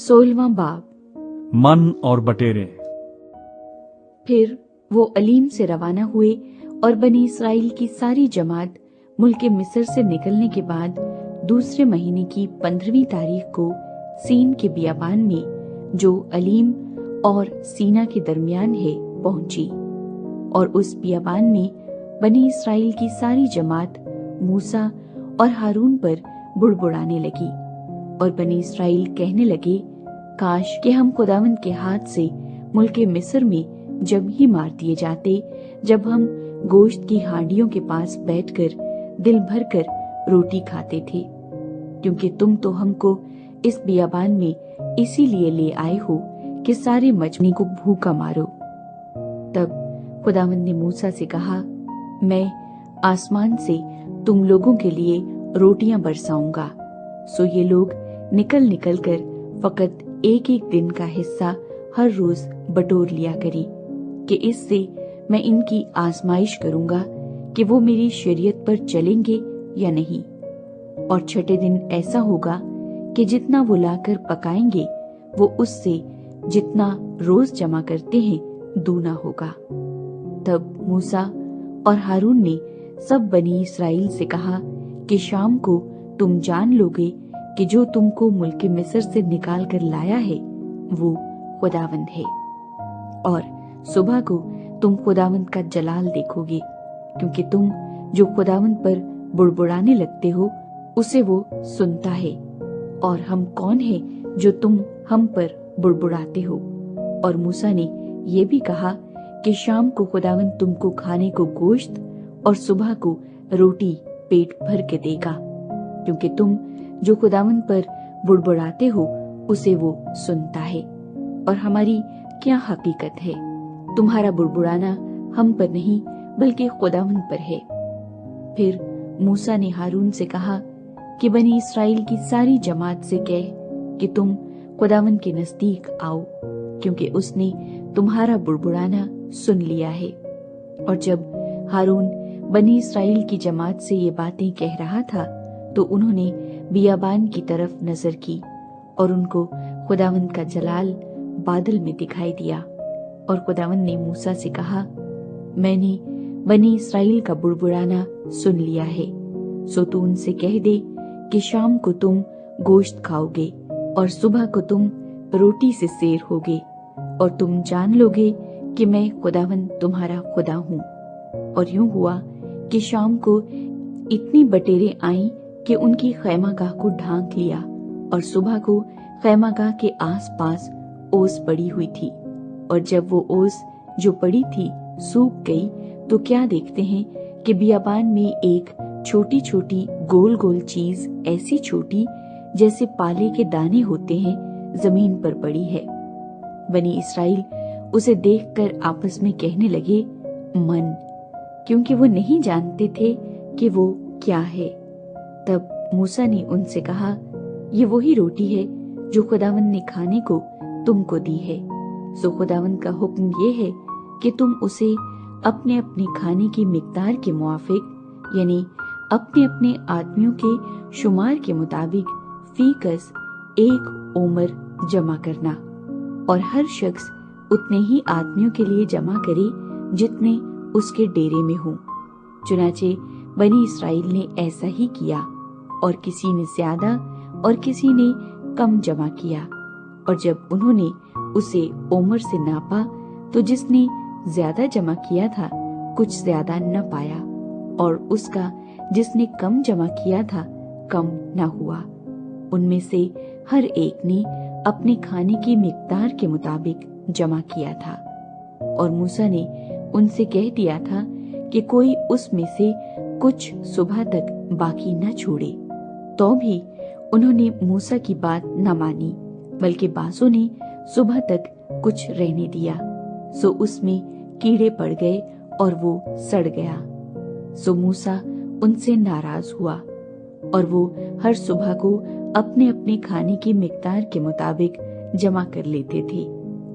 16वां बाब। मन और बटेरे। फिर वो अलीम से रवाना हुए और बनी इसराइल की सारी जमात मुल्क मिस्र से निकलने के बाद दूसरे महीने की 15वीं तारीख को सीन के बियाबान में जो अलीम और सीना के दरमियान है पहुंची। और उस बियाबान में बनी इसराइल की सारी जमात मूसा और हारून पर बुड़बुड़ाने लगी और बनी इसराइल कहने लगे, काश कि हम खुदावंद के हाथ से मुल्क मिस्र में जब ही मार दिए जाते, जब हम गोश्त की हांडियों के पास बैठकर दिल भर कर रोटी खाते थे, क्योंकि तुम तो हमको इस बियाबान में इसीलिए ले आए हो कि सारे मजमे को भूखा मारो। तब खुदावंद ने मूसा से कहा, मैं आसमान से तुम लोगों के लिए रोटियां बरसाऊंगा। सो ये लोग निकल निकल कर फकत एक एक दिन का हिस्सा हर रोज बटोर लिया करें, कि इससे मैं इनकी आजमाइश करूंगा कि वो मेरी शरीयत पर चलेंगे या नहीं। और छठे दिन ऐसा होगा कि जितना वो लाकर पकाएंगे वो उससे जितना रोज जमा करते हैं दूना होगा। तब मूसा और हारून ने सब बनी इसराइल से कहा कि शाम को तुम जान लोगे कि जो तुमको मुल्क मिस्र से निकाल कर लाया है वो खुदावंद है। और सुबह को तुम खुदावंद का जलाल देखोगे, क्योंकि तुम जो खुदावंद पर बुड़बुड़ाने लगते हो उसे वो सुनता है। और हम कौन है जो तुम हम पर बुड़बुड़ाते हो? और मूसा ने ये भी कहा कि शाम को खुदावंद तुमको खाने को गोश्त और सुबह को रोटी पेट भर के देगा, क्योंकि तुम जो खुदावंद पर बुड़बुड़ाते हो उसे वो सुनता है। और हमारी क्या हकीकत है? तुम्हारा बुड़बुड़ाना हम पर नहीं बल्कि खुदावंद पर है। फिर मूसा ने हारून से कहा कि बनी इसराइल की सारी जमात से कह कि तुम खुदावंद के नजदीक आओ, क्योंकि उसने तुम्हारा बुड़बुड़ाना सुन लिया है। और जब हारून बनी इसराइल की जमात से ये बातें कह रहा था तो उन्होंने बियाबान की तरफ नजर की और उनको खुदावंद का जलाल बादल में दिखाई दिया। और खुदावंद ने मूसा से कहा, मैंने बनी इसराइल का बुड़बुड़ाना सुन लिया है। सो तू उनसे कह दे कि शाम को तुम गोश्त खाओगे और सुबह को तुम रोटी से सेर होगे, और तुम जान लोगे कि मैं खुदावंद तुम्हारा खुदा हूँ। और यूं हुआ कि शाम को इतनी बटेरें आईं कि उनकी खैमागाह को ढांक लिया, और सुबह को खैमागाह के आसपास ओस पड़ी हुई थी। और जब वो ओस जो पड़ी थी सूख गई तो क्या देखते हैं कि बियाबान में एक छोटी छोटी गोल गोल चीज, ऐसी छोटी जैसे पाले के दाने होते हैं, जमीन पर पड़ी है। बनी इसराइल उसे देखकर आपस में कहने लगे, मन, क्योंकि वो नहीं जानते थे कि वो क्या है। तब मूसा ने उनसे कहा, ये वही रोटी है जो खुदावंद ने खाने को तुमको दी है। सो खुदावंद का हुक्म ये है कि तुम उसे अपने अपने खाने की मिकदार के मुआफिक, यानी अपने अपने आदमियों के शुमार के मुताबिक फीकस 1 ओमर जमा करना, और हर शख्स उतने ही आदमियों के लिए जमा करे जितने उसके डेरे में हों। चुनाचे बनी इसराइल ने ऐसा ही किया, और किसी ने ज्यादा और किसी ने कम जमा किया। और जब उन्होंने उसे ओमर से नापा तो जिसने ज्यादा जमा किया था कुछ ज्यादा न पाया, और उसका जिसने कम जमा किया था कम न हुआ। उनमें से हर एक ने अपने खाने की मिकदार के मुताबिक जमा किया था। और मूसा ने उनसे कह दिया था कि कोई उसमें से कुछ सुबह तक बाकी न छोड़े। तो भी उन्होंने मूसा की बात न मानी, बल्कि बासों ने सुबह तक कुछ रहने दिया। सो उसमें कीड़े पड़ गए और वो सड़ गया। सो मूसा उनसे नाराज हुआ, और वो हर सुबह को अपने अपने खाने की मिकदार के मुताबिक जमा कर लेते थे,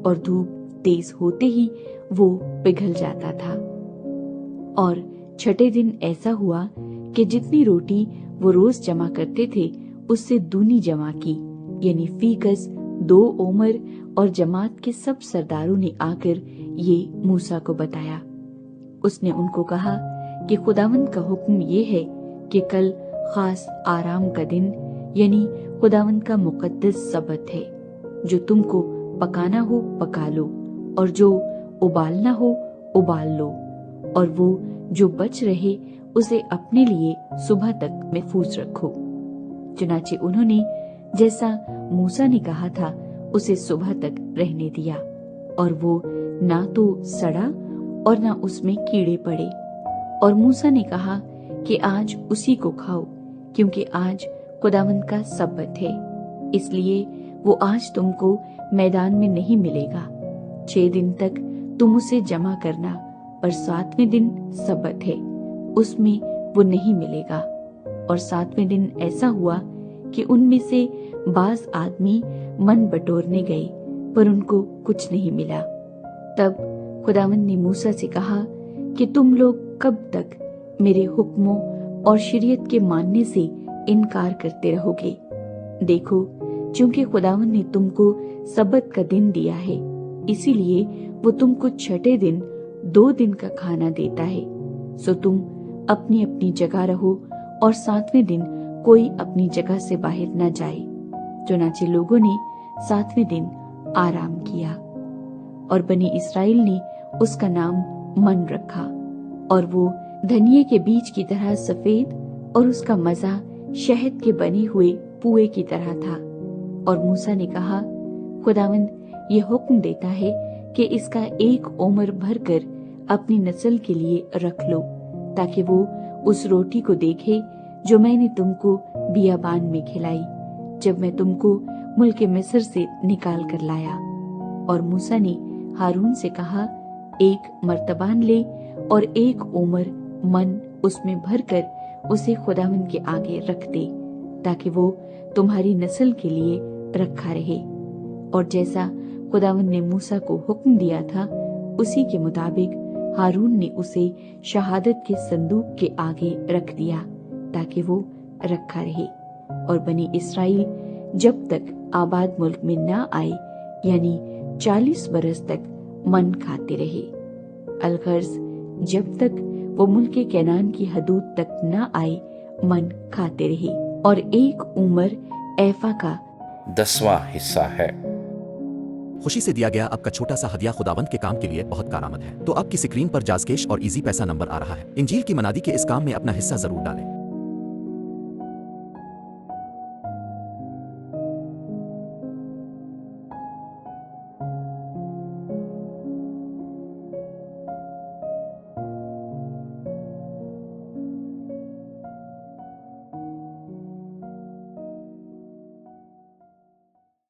और धूप तेज होते ही वो पिघल जाता था। और छठे दिन ऐसा हुआ कि जितनी रोटी वो रोज जमा करते थे उससे दूनी जमा की, यानी फीकस 2 ओमर और जमात के सब सरदारों ने आकर ये मूसा को बताया। उसने उनको कहा कि खुदावंद का हुक्म ये है कि कल खास आराम का दिन यानी खुदावंद का मुकद्दस सबत है। जो तुमको पकाना हो पका लो, और जो उबालना हो उबाल लो, और वो जो बच रहे उसे अपने लिए सुबह तक महफूज रखो। चुनाचे उन्होंने जैसा मूसा ने कहा था उसे सुबह तक रहने दिया, और वो ना तो सड़ा और ना उसमें कीड़े पड़े। और मूसा ने कहा कि आज उसी को खाओ, क्योंकि आज खुदावंद का सब्बत है, इसलिए वो आज तुमको मैदान में नहीं मिलेगा। 6 दिन तक तुम उसे जमा करना, और 7वें दिन सब्बत है, उसमें वो नहीं मिलेगा। और 7वें दिन ऐसा हुआ कि उनमें से बाज आदमी मन बटोरने गए, पर उनको कुछ नहीं मिला। तब खुदावंद ने मूसा से कहा कि तुम लोग कब तक मेरे हुक्मों और शरीयत के मानने से इनकार करते रहोगे? देखो, क्योंकि खुदावंद ने तुमको सब्बत का दिन दिया है, इसीलिए वो तुमको 6ठे दिन 2 दिन का खाना देता है। सो तुम अपनी अपनी जगह रहो, और 7वें दिन कोई अपनी जगह से बाहर न जाए। चुनाचे लोगों ने 7वें दिन आराम किया, और बनी इस्राएल ने उसका नाम मन रखा। और वो धनिये के बीज की तरह सफेद, और उसका मजा शहद के बने हुए पुए की तरह था। और मूसा ने कहा, खुदावंद ये हुक्म देता है कि इसका 1 ओमर भरकर अपनी नस्ल के लिए रख लो, ताकि वो उस रोटी को देखे जो मैंने तुमको बियाबान में खिलाई, जब मैं तुमको मुल्क मिस्र से निकाल कर लाया। और मूसा ने हारून से कहा, 1 मर्तबान ले और 1 ओमर मन उसमें भरकर उसे खुदावंद के आगे रख दे, ताकि वो तुम्हारी नस्ल के लिए रखा रहे। और जैसा खुदावंद ने मूसा को हुक्म दिया था, उसी के मुताबिक हारून ने उसे शहादत के संदूक के आगे रख दिया, ताकि वो रखा रहे। और बनी इस्राएल जब तक आबाद मुल्क में न आए, यानी 40 बरस तक मन खाते रहे। अलगर्ज जब तक वो मुल्क कैनान की हदूद तक न आए, मन खाते रहे। और 1 उमर ऐफा का 10वां हिस्सा है। खुशी से दिया गया आपका छोटा सा हदिया खुदावंद के काम के लिए बहुत कारआमद है। तो आपकी स्क्रीन पर जाज़केश और इजी पैसा नंबर आ रहा है। इंजील की मनादी के इस काम में अपना हिस्सा जरूर डालें।